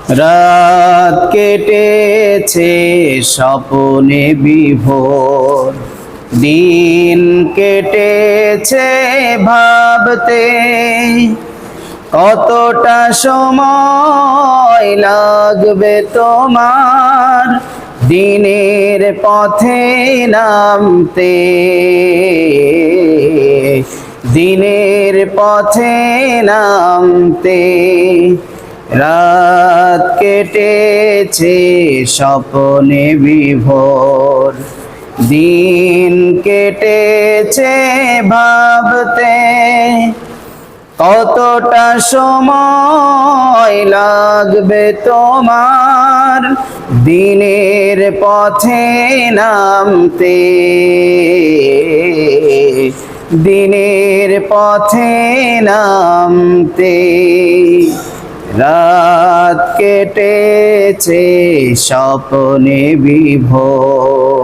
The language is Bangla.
রাত কেটেছে স্বপ্নে বিভোর, দিন কেটেছে ভাবতে কতটা সময় লাগবে তোমার দিনের পথে নামতে, দিনের পথে নামতে। রাত কেটেছে স্বপ্নে বিভোর, দিন কেটেছে ভাবতে কতটা সময় লাগবে তোমার দিনের পথে নামতে, দিনের পথে নামতে। রাত কেটেছে স্বপ্নে বিভোর।